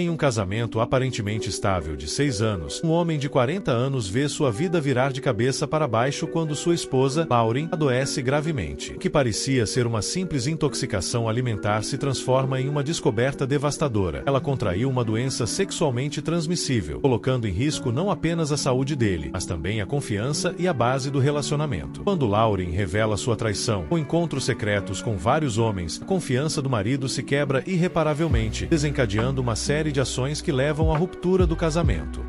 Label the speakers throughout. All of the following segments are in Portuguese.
Speaker 1: Em um casamento aparentemente estável de 6 anos, um homem de 40 anos vê sua vida virar de cabeça para baixo quando sua esposa, Lauren, adoece gravemente. O que parecia ser uma simples intoxicação alimentar se transforma em uma descoberta devastadora. Ela contraiu uma doença sexualmente transmissível, colocando em risco não apenas a saúde dele, mas também a confiança e a base do relacionamento. Quando Lauren revela sua traição ou encontros secretos com vários homens, a confiança do marido se quebra irreparavelmente, desencadeando uma série de ações que levam à ruptura do casamento.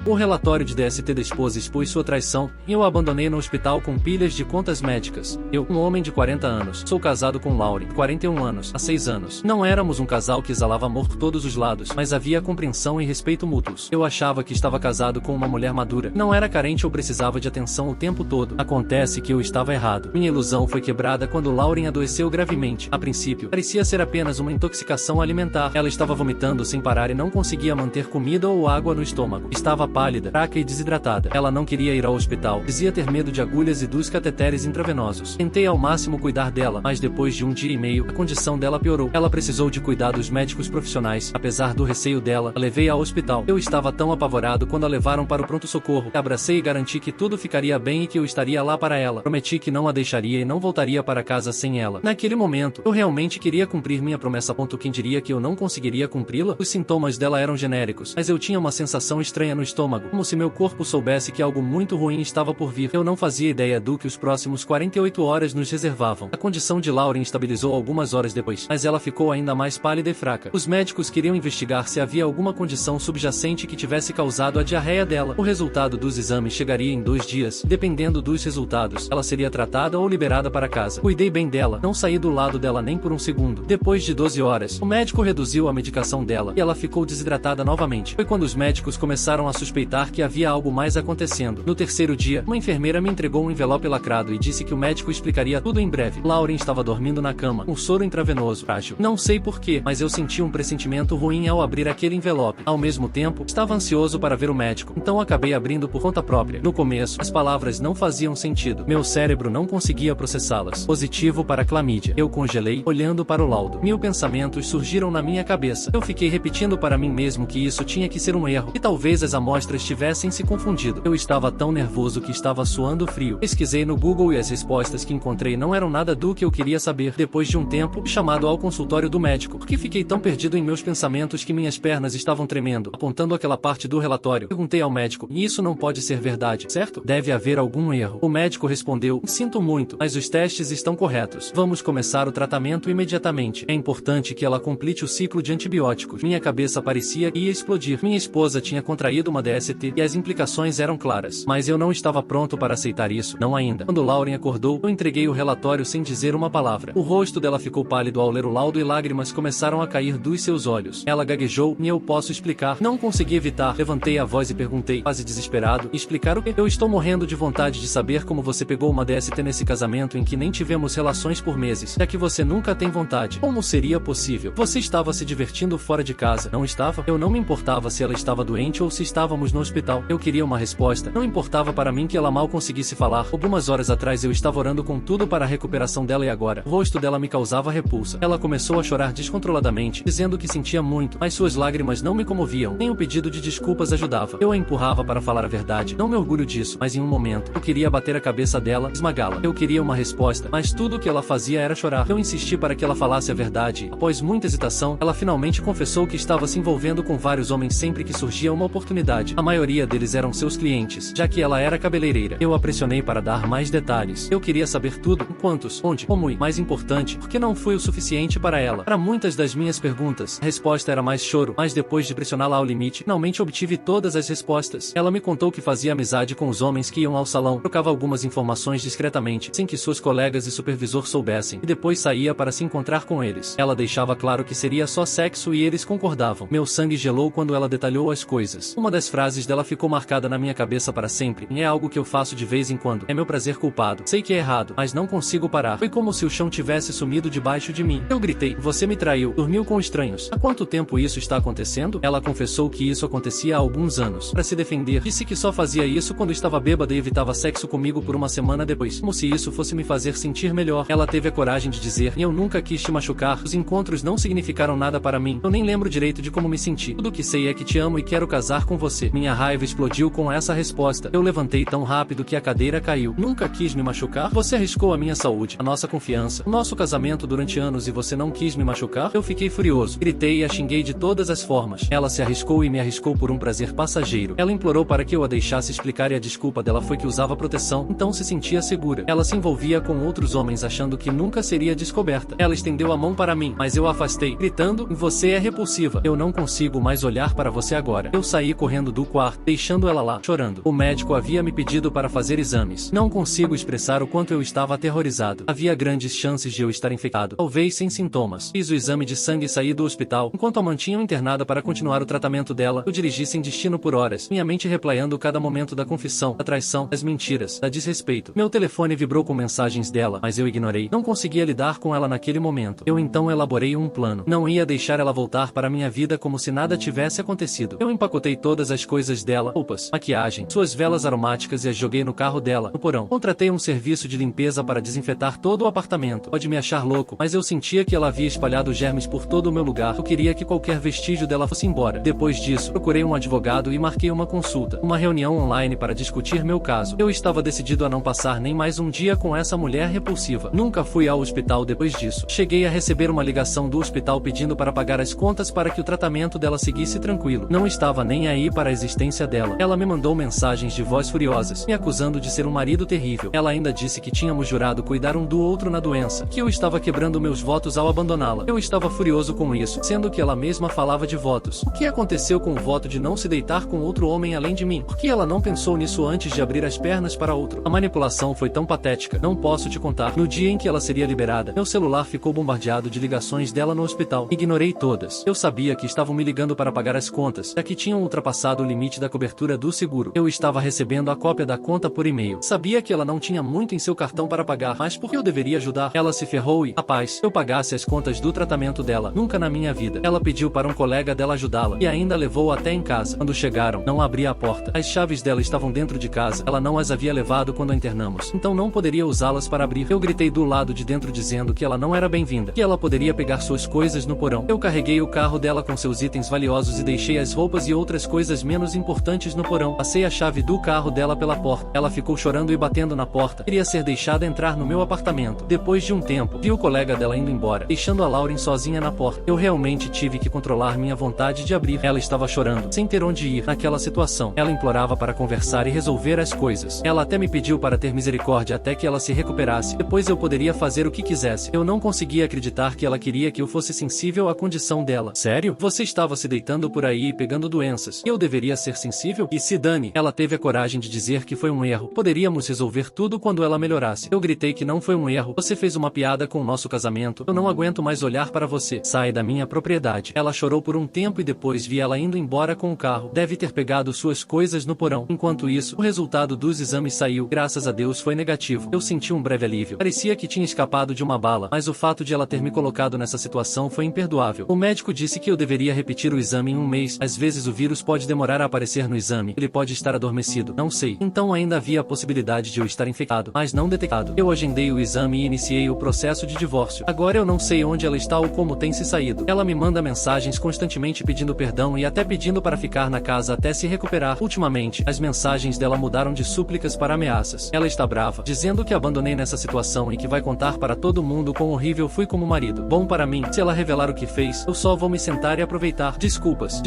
Speaker 2: O relatório de DST da esposa expôs sua traição, e eu a abandonei no hospital com pilhas de contas médicas. Eu, um homem de 40 anos, sou casado com Lauren, 41 anos, há 6 anos. Não éramos um casal que exalava amor por todos os lados, mas havia compreensão e respeito mútuos. Eu achava que estava casado com uma mulher madura. Não era carente ou precisava de atenção o tempo todo. Acontece que eu estava errado. Minha ilusão foi quebrada quando Lauren adoeceu gravemente. A princípio, parecia ser apenas uma intoxicação alimentar. Ela estava vomitando sem parar e não conseguia manter comida ou água no estômago. Estava pálida, fraca e desidratada. Ela não queria ir ao hospital. Dizia ter medo de agulhas e dos cateteres intravenosos. Tentei ao máximo cuidar dela, mas depois de 1 dia e meio, a condição dela piorou. Ela precisou de cuidados médicos profissionais. Apesar do receio dela, a levei ao hospital. Eu estava tão apavorado quando a levaram para o pronto-socorro. Abracei e garanti que tudo ficaria bem e que eu estaria lá para ela. Prometi que não a deixaria e não voltaria para casa sem ela. Naquele momento, eu realmente queria cumprir minha promessa. Quem diria que eu não conseguiria cumpri-la? Os sintomas dela eram genéricos, mas eu tinha uma sensação estranha no estômago, como se meu corpo soubesse que algo muito ruim estava por vir. Eu não fazia ideia do que os próximos 48 horas nos reservavam. A condição de Lauren estabilizou algumas horas depois, mas ela ficou ainda mais pálida e fraca. Os médicos queriam investigar se havia alguma condição subjacente que tivesse causado a diarreia dela. O resultado dos exames chegaria em 2 dias. Dependendo dos resultados, ela seria tratada ou liberada para casa. Cuidei bem dela, não saí do lado dela nem por um segundo. Depois de 12 horas, o médico reduziu a medicação dela e ela ficou desidratada novamente. Foi quando os médicos começaram a suspeitar que havia algo mais acontecendo. No 3º dia, uma enfermeira me entregou um envelope lacrado e disse que o médico explicaria tudo em breve. Lauren estava dormindo na cama, com soro intravenoso frágil. Não sei porquê, mas eu senti um pressentimento ruim ao abrir aquele envelope. Ao mesmo tempo, estava ansioso para ver o médico, então acabei abrindo por conta própria. No começo, as palavras não faziam sentido. Meu cérebro não conseguia processá-las. Positivo para clamídia. Eu congelei, olhando para o laudo. 1000 pensamentos surgiram na minha cabeça. Eu fiquei repetindo para mim mesmo que isso tinha que ser um erro, e talvez as amostras tivessem se confundido. Eu estava tão nervoso que estava suando frio. Pesquisei no Google e as respostas que encontrei não eram nada do que eu queria saber. Depois de um tempo, chamado ao consultório do médico, porque fiquei tão perdido em meus pensamentos que minhas pernas estavam tremendo, apontando aquela parte do relatório. Perguntei ao médico: isso não pode ser verdade, certo? Deve haver algum erro. O médico respondeu: sinto muito, mas os testes estão corretos. Vamos começar o tratamento imediatamente. É importante que ela complete o ciclo de antibióticos. Minha cabeça parecia que ia explodir. Minha esposa tinha contraído uma DST e as implicações eram claras. Mas eu não estava pronto para aceitar isso, não ainda. Quando Lauren acordou, eu entreguei o relatório sem dizer uma palavra. O rosto dela ficou pálido ao ler o laudo e lágrimas começaram a cair dos seus olhos. Ela gaguejou e eu posso explicar. Não consegui evitar. Levantei a voz e perguntei, quase desesperado: explicar o quê? Eu estou morrendo de vontade de saber como você pegou uma DST nesse casamento em que nem tivemos relações por meses. Já que você nunca tem vontade. Como seria possível? Você estava se divertindo fora de casa, não estava? Eu não me importava se ela estava doente ou se estávamos no hospital. Eu queria uma resposta. Não importava para mim que ela mal conseguisse falar. Algumas horas atrás eu estava orando com tudo para a recuperação dela e agora, o rosto dela me causava repulsa. Ela começou a chorar descontroladamente, dizendo que sentia muito, mas suas lágrimas não me comoviam. Nem o pedido de desculpas ajudava. Eu a empurrava para falar a verdade. Não me orgulho disso, mas em um momento, eu queria bater a cabeça dela, esmagá-la. Eu queria uma resposta, mas tudo o que ela fazia era chorar. Eu insisti para que ela falasse a verdade. Após muita hesitação, ela finalmente confessou que estava se envolvendo com vários homens sempre que surgia uma oportunidade. A maioria deles eram seus clientes, já que ela era cabeleireira. Eu a pressionei para dar mais detalhes. Eu queria saber tudo: quantos, onde, como e, mais importante, porque não fui o suficiente para ela. Para muitas das minhas perguntas, a resposta era mais choro, mas depois de pressioná-la ao limite, finalmente obtive todas as respostas. Ela me contou que fazia amizade com os homens que iam ao salão, trocava algumas informações discretamente, sem que suas colegas e supervisor soubessem, e depois saía para se encontrar com eles. Ela deixava claro que seria só sexo e eles concordavam. Meu sangue gelou quando ela detalhou as coisas. Uma das frases dela ficou marcada na minha cabeça para sempre. É algo que eu faço de vez em quando. É meu prazer culpado. Sei que é errado, mas não consigo parar. Foi como se o chão tivesse sumido debaixo de mim. Eu gritei: você me traiu. Dormiu com estranhos. Há quanto tempo isso está acontecendo? Ela confessou que isso acontecia há alguns anos. Para se defender, disse que só fazia isso quando estava bêbada e evitava sexo comigo por uma semana depois. Como se isso fosse me fazer sentir melhor. Ela teve a coragem de dizer: eu nunca quis te machucar. Os encontros não significaram nada para mim. Eu nem lembro direito de como me senti. Tudo que sei é que te amo e quero casar com você. Minha raiva explodiu com essa resposta. Eu levantei tão rápido que a cadeira caiu. Nunca quis me machucar? Você arriscou a minha saúde, a nossa confiança, o nosso casamento durante anos e você não quis me machucar? Eu fiquei furioso. Gritei e a xinguei de todas as formas. Ela se arriscou e me arriscou por um prazer passageiro. Ela implorou para que eu a deixasse explicar e a desculpa dela foi que usava proteção, então se sentia segura. Ela se envolvia com outros homens achando que nunca seria descoberta. Ela estendeu a mão para mim, mas eu a afastei, gritando: você é repulsiva. Eu não consigo mais olhar para você agora. Eu saí correndo do quarto, deixando ela lá, chorando. O médico havia me pedido para fazer exames. Não consigo expressar o quanto eu estava aterrorizado. Havia grandes chances de eu estar infectado, talvez sem sintomas. Fiz o exame de sangue e saí do hospital. Enquanto a mantinham internada para continuar o tratamento dela, eu dirigi sem destino por horas, minha mente replayando cada momento da confissão, da traição, das mentiras, da desrespeito. Meu telefone vibrou com mensagens dela, mas eu ignorei. Não conseguia lidar com ela naquele momento. Eu então elaborei um plano. Não ia deixar ela voltar para minha vida como se nada tivesse acontecido. Eu empacotei todas as coisas dela, roupas, maquiagem, suas velas aromáticas e as joguei no carro dela, no porão. Contratei um serviço de limpeza para desinfetar todo o apartamento. Pode me achar louco, mas eu sentia que ela havia espalhado germes por todo o meu lugar. Eu queria que qualquer vestígio dela fosse embora. Depois disso, procurei um advogado e marquei uma consulta, uma reunião online para discutir meu caso. Eu estava decidido a não passar nem mais um dia com essa mulher repulsiva. Nunca fui ao hospital depois disso. Cheguei a receber uma ligação do hospital pedindo para pagar as contas para que o tratamento dela seguisse tranquilo. Não estava nem aí para a existência dela. Ela me mandou mensagens de voz furiosas, me acusando de ser um marido terrível. Ela ainda disse que tínhamos jurado cuidar um do outro na doença, que eu estava quebrando meus votos ao abandoná-la. Eu estava furioso com isso, sendo que ela mesma falava de votos. O que aconteceu com o voto de não se deitar com outro homem além de mim? Por que ela não pensou nisso antes de abrir as pernas para outro? A manipulação foi tão patética, não posso te contar. No dia em que ela seria liberada, meu celular ficou bombardeado de ligações dela no hospital. Ignorei todas. Eu sabia que estavam me ligando para pagar as contas, já que tinham ultrapassado o limite da cobertura do seguro. Eu estava recebendo a cópia da conta por e-mail. Sabia que ela não tinha muito em seu cartão para pagar, mas por que eu deveria ajudar? Ela se ferrou e, rapaz, eu pagasse as contas do tratamento dela. Nunca na minha vida. Ela pediu para um colega dela ajudá-la e ainda levou até em casa. Quando chegaram, não abria a porta. As chaves dela estavam dentro de casa. Ela não as havia levado quando a internamos, então não poderia usá-las para abrir. Eu gritei do lado de dentro dizendo que ela não era bem-vinda, que ela poderia pegar suas coisas no porão. Eu carreguei o carro dela com seus itens valiosos e deixei as roupas e outras coisas menos importantes no porão. Passei a chave do carro dela pela porta. Ela ficou chorando e batendo na porta. Queria ser deixada entrar no meu apartamento. Depois de um tempo, vi o colega dela indo embora, deixando a Lauren sozinha na porta. Eu realmente tive que controlar minha vontade de abrir. Ela estava chorando, sem ter onde ir. Naquela situação, ela implorava para conversar e resolver as coisas. Ela até me pediu para ter misericórdia até que ela se recuperasse. Depois eu poderia fazer o que quisesse. Eu não conseguia acreditar que ela queria que eu fosse sensível à condição dela. Sério? Você estava se deitando por aí e pegando doenças. Eu deveria ser sensível? E se dane. Ela teve a coragem de dizer que foi um erro. Poderíamos resolver tudo quando ela melhorasse. Eu gritei que não foi um erro. Você fez uma piada com o nosso casamento. Eu não aguento mais olhar para você. Sai da minha propriedade. Ela chorou por um tempo e depois vi ela indo embora com o carro. Deve ter pegado suas coisas no porão. Enquanto isso, o resultado dos exames saiu. Graças a Deus foi negativo. Eu senti um breve alívio. Parecia que tinha escapado de uma bala, mas o fato de ela ter me colocado nessa situação foi imperdoável. O médico disse que eu deveria repetir o exame em um mês. Às vezes o vírus pode demorar a aparecer no exame. Ele pode estar adormecido. Não sei. Então ainda havia a possibilidade de eu estar infectado, mas não detectado. Eu agendei o exame e iniciei o processo de divórcio. Agora eu não sei onde ela está ou como tem se saído. Ela me manda mensagens constantemente pedindo perdão e até pedindo para ficar na casa até se recuperar. Ultimamente, as mensagens dela mudaram de súplicas para ameaças. Ela está brava, dizendo que abandonei nessa situação e que vai contar para todo mundo quão horrível fui como marido. Bom para mim, se ela revelar o que fez, eu só vou me sentar e aproveitar. Desculpas,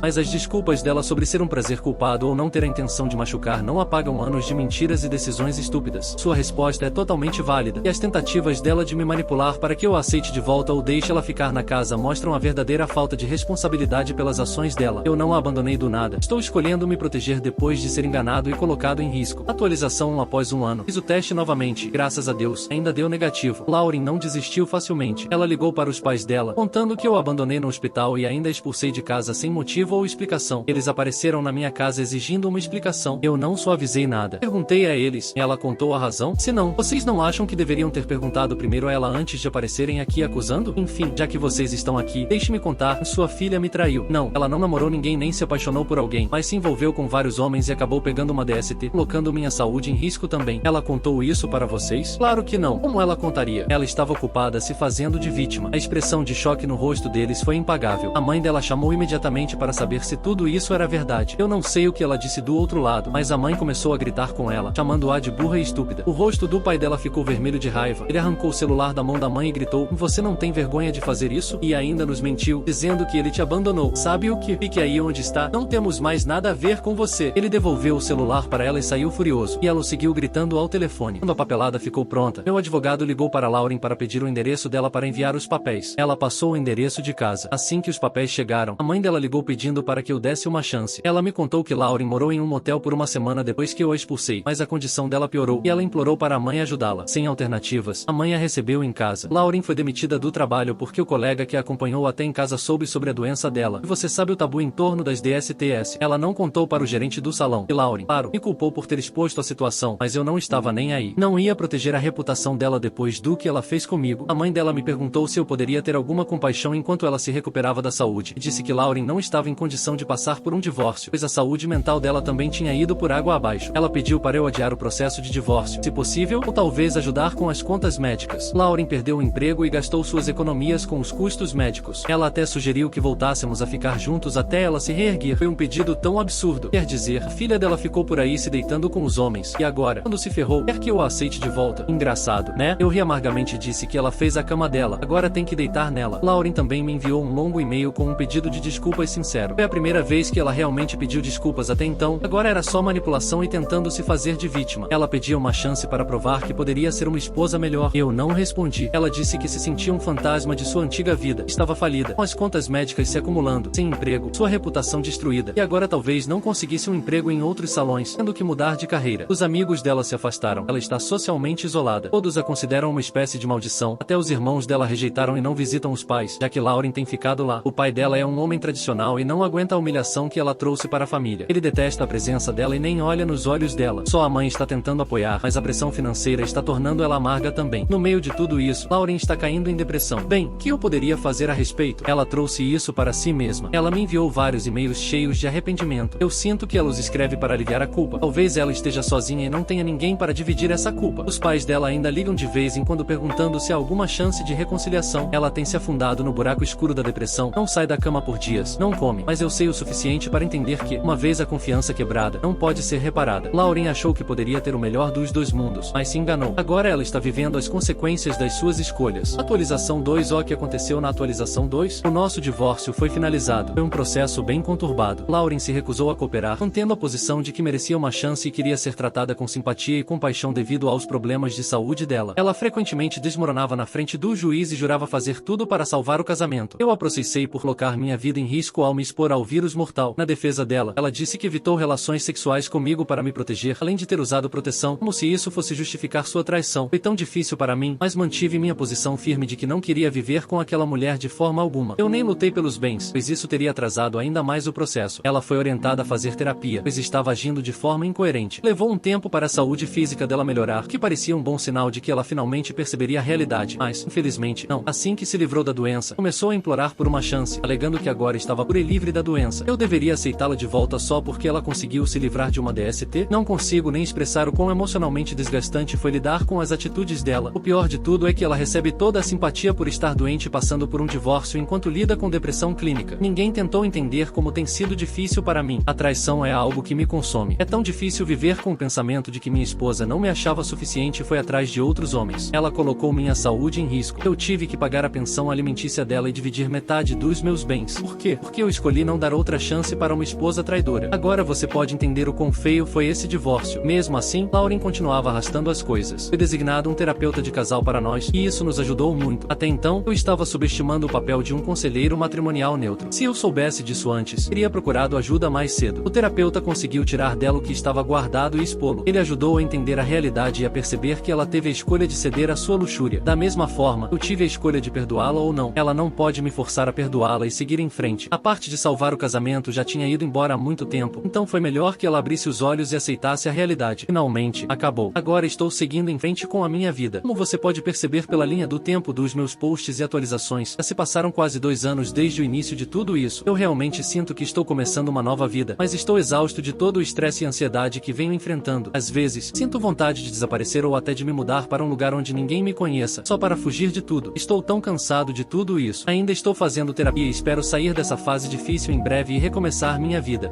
Speaker 2: mas as desculpas dela sobre ser um prazer culpado ou não ter a intenção de machucar não apagam anos de mentiras e decisões estúpidas. Sua resposta é totalmente válida, e as tentativas dela de me manipular para que eu a aceite de volta ou deixe ela ficar na casa mostram a verdadeira falta de responsabilidade pelas ações dela. Eu não a abandonei do nada. Estou escolhendo me proteger depois de ser enganado e colocado em risco. Atualização após um ano. Fiz o teste novamente. Graças a Deus, ainda deu negativo. Lauren não desistiu facilmente. Ela ligou para os pais dela, contando que eu a abandonei no hospital e ainda a expulsei de casa sem motivo ou explicação. Eles eles apareceram na minha casa exigindo uma explicação. Eu não só avisei nada. Perguntei a eles. Ela contou a razão? Se não, vocês não acham que deveriam ter perguntado primeiro a ela antes de aparecerem aqui acusando? Enfim, já que vocês estão aqui, deixe-me contar. Sua filha me traiu. Não, ela não namorou ninguém nem se apaixonou por alguém, mas se envolveu com vários homens e acabou pegando uma DST, colocando minha saúde em risco também. Ela contou isso para vocês? Claro que não. Como ela contaria? Ela estava ocupada se fazendo de vítima. A expressão de choque no rosto deles foi impagável. A mãe dela chamou imediatamente para saber se tudo isso era verdade. Eu não sei o que ela disse do outro lado, mas a mãe começou a gritar com ela, chamando-a de burra e estúpida. O rosto do pai dela ficou vermelho de raiva. Ele arrancou o celular da mão da mãe e gritou: "Você não tem vergonha de fazer isso?" E ainda nos mentiu, dizendo que ele te abandonou. Sabe o que? Fique aí onde está. Não temos mais nada a ver com você. Ele devolveu o celular para ela e saiu furioso. E ela o seguiu gritando ao telefone. Quando a papelada ficou pronta, meu advogado ligou para Lauren para pedir o endereço dela para enviar os papéis. Ela passou o endereço de casa. Assim que os papéis chegaram, a mãe dela ligou pedindo para que eu desse uma chance. Ela me contou que Lauren morou em um motel por uma semana depois que eu a expulsei, mas a condição dela piorou e ela implorou para a mãe ajudá-la. Sem alternativas, a mãe a recebeu em casa. Lauren foi demitida do trabalho porque o colega que a acompanhou até em casa soube sobre a doença dela. E você sabe o tabu em torno das DSTs. Ela não contou para o gerente do salão. E Lauren, claro, me culpou por ter exposto a situação, mas eu não estava nem aí. Não ia proteger a reputação dela depois do que ela fez comigo. A mãe dela me perguntou se eu poderia ter alguma compaixão enquanto ela se recuperava da saúde. E disse que Lauren não estava em condição de passar por um divórcio, pois a saúde mental dela também tinha ido por água abaixo. Ela pediu para eu adiar o processo de divórcio, se possível, ou talvez ajudar com as contas médicas. Lauren perdeu o emprego e gastou suas economias com os custos médicos. Ela até sugeriu que voltássemos a ficar juntos até ela se reerguer. Foi um pedido tão absurdo. Quer dizer, a filha dela ficou por aí se deitando com os homens. E agora, quando se ferrou, quer que eu a aceite de volta? Engraçado, né? Eu ri amargamente e disse que ela fez a cama dela. Agora tem que deitar nela. Lauren também me enviou um longo e-mail com um pedido de desculpas sincero. Foi a primeira vez que ela realmente pediu desculpas até então. Agora era só manipulação e tentando se fazer de vítima. Ela pedia uma chance para provar que poderia ser uma esposa melhor. Eu não respondi. Ela disse que se sentia um fantasma de sua antiga vida. Estava falida, com as contas médicas se acumulando, sem emprego, sua reputação destruída. E agora talvez não conseguisse um emprego em outros salões, tendo que mudar de carreira. Os amigos dela se afastaram. Ela está socialmente isolada. Todos a consideram uma espécie de maldição. Até os irmãos dela rejeitaram e não visitam os pais, já que Lauren tem ficado lá. O pai dela é um homem tradicional e não aguenta a humilhação que ela trouxe para a família. Ele detesta a presença dela e nem olha nos olhos dela. Só a mãe está tentando apoiar, mas a pressão financeira está tornando ela amarga também. No meio de tudo isso, Lauren está caindo em depressão. Bem, o que eu poderia fazer a respeito? Ela trouxe isso para si mesma. Ela me enviou vários e-mails cheios de arrependimento. Eu sinto que ela os escreve para aliviar a culpa. Talvez ela esteja sozinha e não tenha ninguém para dividir essa culpa. Os pais dela ainda ligam de vez em quando perguntando se há alguma chance de reconciliação. Ela tem se afundado no buraco escuro da depressão. Não sai da cama por dias. Não come. Mas eu sei o suficiente para entender que, uma vez a confiança quebrada, não pode ser reparada. Lauren achou que poderia ter o melhor dos dois mundos, mas se enganou. Agora ela está vivendo as consequências das suas escolhas. Atualização 2. O que aconteceu na atualização 2? O nosso divórcio foi finalizado. Foi um processo bem conturbado. Lauren se recusou a cooperar, mantendo a posição de que merecia uma chance e queria ser tratada com simpatia e compaixão devido aos problemas de saúde dela. Ela frequentemente desmoronava na frente do juiz e jurava fazer tudo para salvar o casamento. Eu a processei por colocar minha vida em risco ao me expor ao vírus mortal. Na defesa dela, ela disse que evitou relações sexuais comigo para me proteger, além de ter usado proteção, como se isso fosse justificar sua traição. Foi tão difícil para mim, mas mantive minha posição firme de que não queria viver com aquela mulher de forma alguma. Eu nem lutei pelos bens, pois isso teria atrasado ainda mais o processo. Ela foi orientada a fazer terapia, pois estava agindo de forma incoerente. Levou um tempo para a saúde física dela melhorar, que parecia um bom sinal de que ela finalmente perceberia a realidade, mas, infelizmente, não. Assim que se livrou da doença, começou a implorar por uma chance, alegando que agora estava pura e livre da doença. Eu deveria aceitá-la de volta só porque ela conseguiu se livrar de uma DST? Não consigo nem expressar o quão emocionalmente desgastante foi lidar com as atitudes dela. O pior de tudo é que ela recebe toda a simpatia por estar doente e passando por um divórcio enquanto lida com depressão clínica. Ninguém tentou entender como tem sido difícil para mim. A traição é algo que me consome. É tão difícil viver com o pensamento de que minha esposa não me achava suficiente e foi atrás de outros homens. Ela colocou minha saúde em risco. Eu tive que pagar a pensão alimentícia dela e dividir metade dos meus bens. Por quê? Porque eu escolhi não dar outra chance para uma esposa traidora. Agora você pode entender o quão feio foi esse divórcio. Mesmo assim, Lauren continuava arrastando as coisas. Foi designado um terapeuta de casal para nós, e isso nos ajudou muito. Até então, eu estava subestimando o papel de um conselheiro matrimonial neutro. Se eu soubesse disso antes, teria procurado ajuda mais cedo. O terapeuta conseguiu tirar dela o que estava guardado e expô-lo. Ele ajudou a entender a realidade e a perceber que ela teve a escolha de ceder à sua luxúria. Da mesma forma, eu tive a escolha de perdoá-la ou não. Ela não pode me forçar a perdoá-la e seguir em frente. A parte de salvar o casamento já tinha ido embora há muito tempo. Então foi melhor que ela abrisse os olhos e aceitasse a realidade. Finalmente, acabou. Agora estou seguindo em frente com a minha vida. Como você pode perceber pela linha do tempo dos meus posts e atualizações, já se passaram quase 2 anos desde o início de tudo isso. Eu realmente sinto que estou começando uma nova vida, mas estou exausto de todo o estresse e ansiedade que venho enfrentando. Às vezes, sinto vontade de desaparecer ou até de me mudar para um lugar onde ninguém me conheça, só para fugir de tudo. Estou tão cansado de tudo isso. Ainda estou fazendo terapia e espero sair dessa fase difícil em breve e recomeçar minha vida.